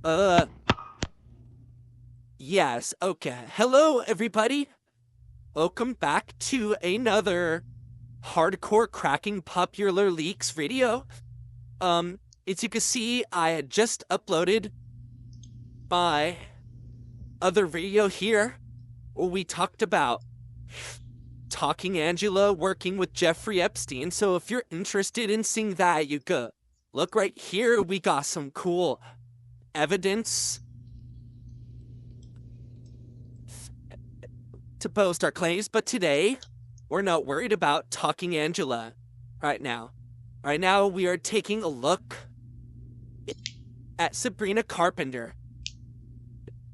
Uh, yes, okay. Hello, everybody. Welcome back to another hardcore cracking popular leaks video. As you can see, I had just uploaded my other video here where we talked about Talking Angela working with Jeffrey Epstein. So if you're interested in seeing that, you could look right here. We got some cool evidence to post our claims, but today we're not worried about Talking Angela right now. Right now we are taking a look at Sabrina Carpenter.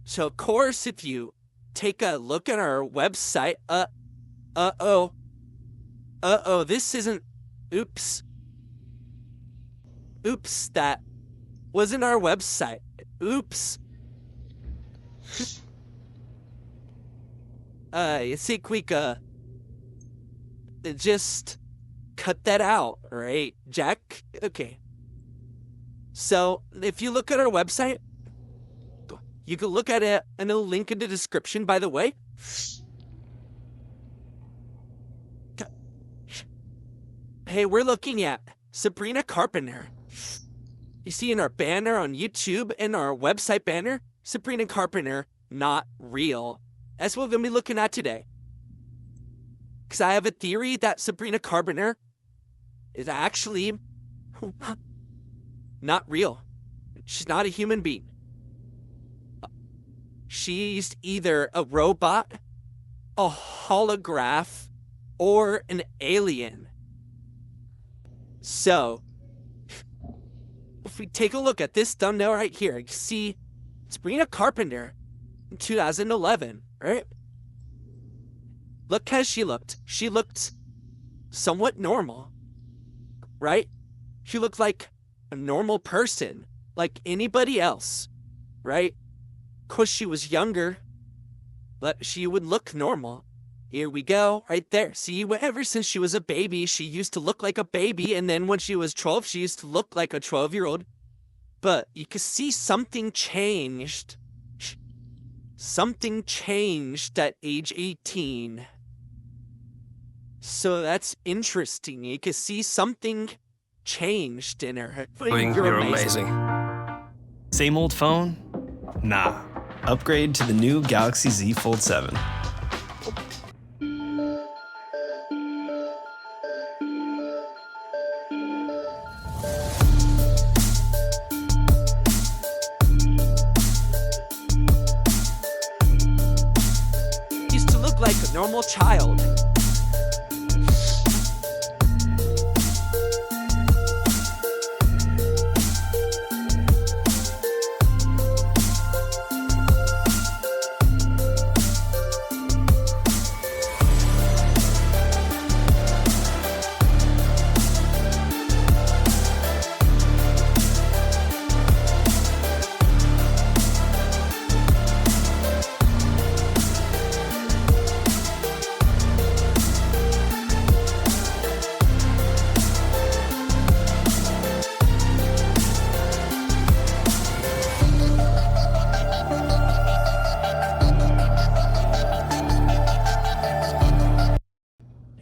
So of course, if you take a look at our website, this isn't, oops, that wasn't our website, oops. You think we could just cut that out, right, Jack? Okay. So, if you look at our website, you can look at it in a link in the description, by the way. Hey, we're looking at Sabrina Carpenter. You see in our banner on YouTube and our website banner, Sabrina Carpenter, not real. That's what we're going to be looking at today. Because I have a theory that Sabrina Carpenter is actually not real. She's not a human being. She's either a robot, a holograph, or an alien. So, if we take a look at this thumbnail right here, you see Sabrina Carpenter in 2011, right? Look how she looked. She looked somewhat normal, right? She looked like a normal person, like anybody else, right? Of course, she was younger, but she would look normal. Here we go, right there. See, ever since she was a baby, she used to look like a baby, and then when she was 12, she used to look like a 12-year-old. But you can see something changed. Something changed at age 18. So that's interesting. You can see something changed in her. You're amazing. Same old phone? Nah. Upgrade to the new Galaxy Z Fold 7. Used to look like a normal child.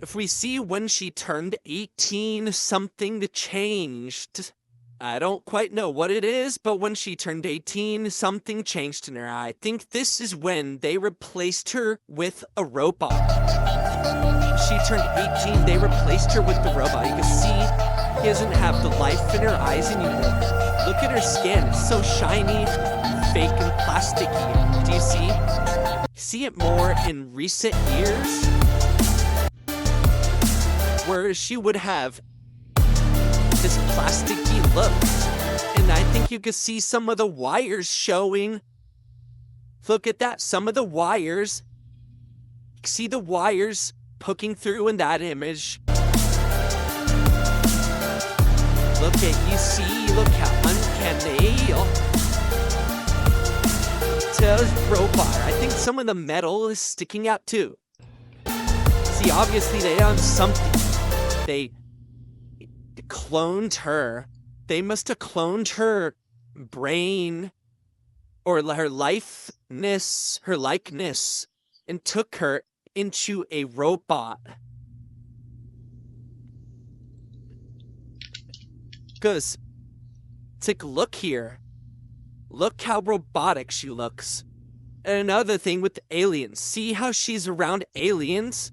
If we see when she turned 18, something changed. I don't quite know what it is, but when she turned 18, something changed in her. I think this is when they replaced her with a robot. She turned 18, they replaced her with the robot. You can see she doesn't have the life in her eyes anymore. Look at her skin, it's so shiny, fake and plasticky. Do you see? See it more in recent years? Where she would have this plasticky look. And I think you can see some of the wires showing. Look at that, some of the wires. You can see the wires poking through in that image. Look at, you see, look how uncanny. It's a robot. I think some of the metal is sticking out too. See, obviously they have something. They cloned her. They must have cloned her brain or her likeness, and took her into a robot. Because, take a look here. Look how robotic she looks. And another thing with aliens. See how she's around aliens?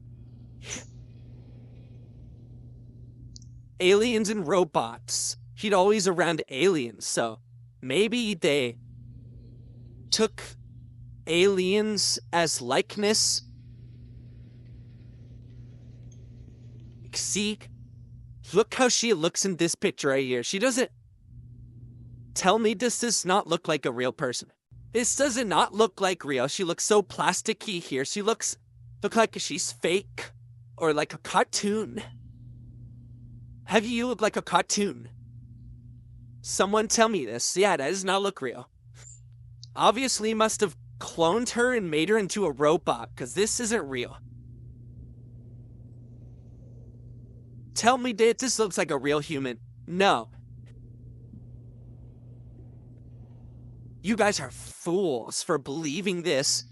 Aliens and robots. She'd always around aliens, so maybe they took aliens as likeness. See? Look how she looks in this picture right here. She doesn't... Tell me this does not look like a real person. This does not look like real. She looks so plasticky here. She look like she's fake. Or like a cartoon. Have you look like a cartoon? Someone tell me this. Yeah, that does not look real. Obviously must have cloned her and made her into a robot, because this isn't real. Tell me that this looks like a real human. No. You guys are fools for believing this.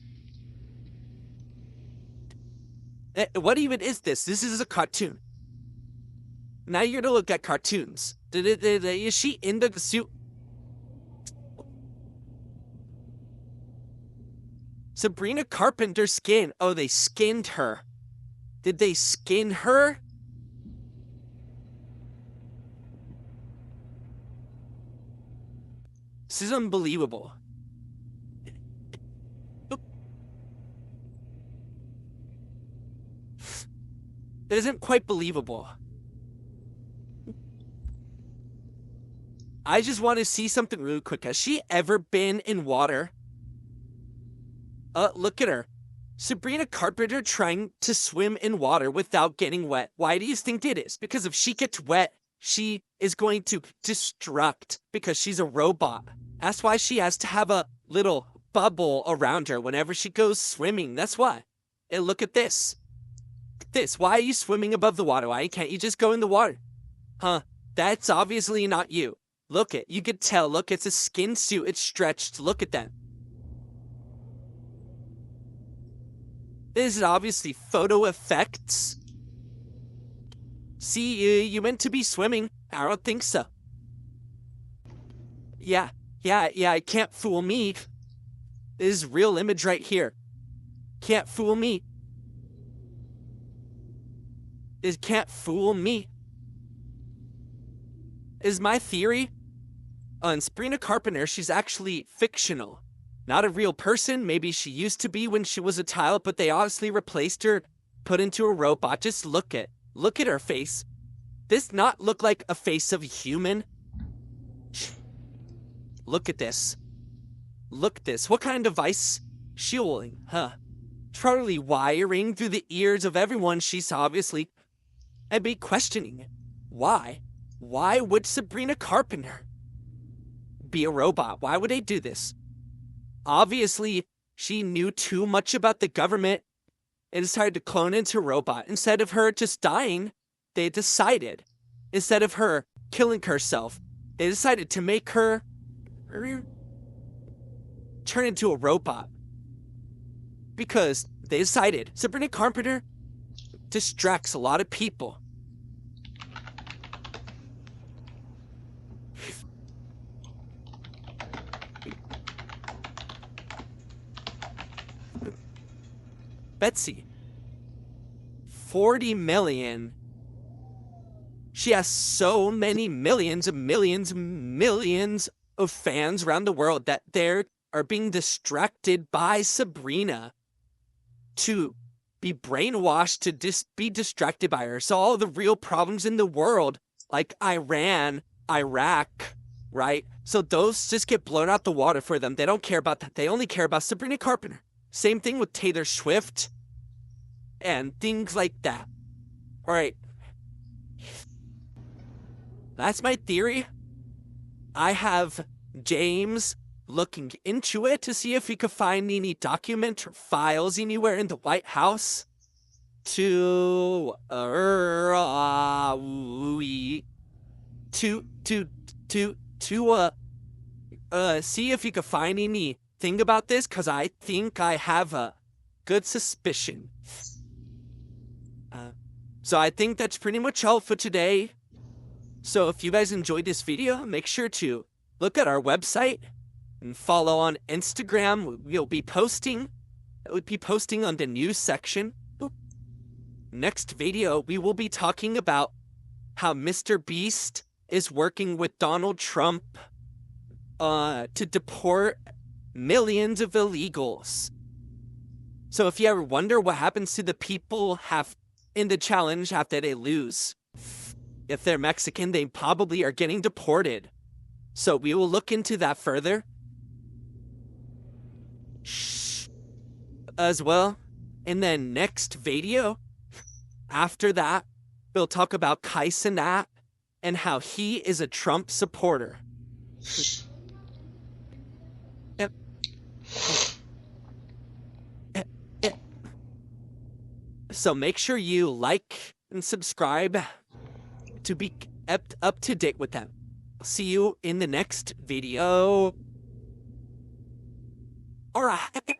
What even is this? This is a cartoon. Now you're gonna look at cartoons. Is she in the suit? Sabrina Carpenter's skin. Oh, they skinned her. Did they skin her? This is unbelievable. That isn't quite believable. I just want to see something really quick. Has she ever been in water? Look at her. Sabrina Carpenter trying to swim in water without getting wet. Why do you think it is? Because if she gets wet, she is going to destruct because she's a robot. That's why she has to have a little bubble around her whenever she goes swimming. That's why. And look at this. Why are you swimming above the water? Why can't you just go in the water? Huh? That's obviously not you. Look it. You could tell. Look, it's a skin suit. It's stretched. Look at that. This is obviously photo effects. See, you meant to be swimming. I don't think so. Yeah, I can't fool me. This is real image right here. Can't fool me. It can't fool me. Is my theory? On Sabrina Carpenter, she's actually fictional. Not a real person. Maybe she used to be when she was a child, but they obviously replaced her, put into a robot. Just look at her face. This not look like a face of a human? Look at this. Look at this. What kind of device? Shielding, huh? Probably wiring through the ears of everyone. She's obviously... I'd be questioning it. Why? Why would Sabrina Carpenter be a robot? Why would they do this? Obviously, she knew too much about the government and decided to clone into a robot. Instead of her just dying, they decided, instead of her killing herself, they decided to make her turn into a robot. Because they decided Sabrina Carpenter distracts a lot of people. Betsy, 40 million. She has so many millions of fans around the world that they are being distracted by Sabrina to be brainwashed to be distracted by her. So all the real problems in the world, like Iran, Iraq, right? So those just get blown out the water for them. They don't care about that. They only care about Sabrina Carpenter. Same thing with Taylor Swift and things like that. All right. That's my theory. I have James looking into it to see if he could find any document or files anywhere in the White House to see if you could find anything about this, because I think I have a good suspicion. So I think that's pretty much all for today. So if you guys enjoyed this video, make sure to look at our website and follow on Instagram. We'll be posting on the news section. Next video, we will be talking about how Mr. Beast is working with Donald Trump to deport millions of illegals. So if you ever wonder what happens to the people in the challenge after they lose, if they're Mexican, they probably are getting deported. So we will look into that further as well. And then next video, after that, we'll talk about Kai Cenat and how he is a Trump supporter. Yep. So make sure you like and subscribe to be up to date with them. See you in the next video. Alright.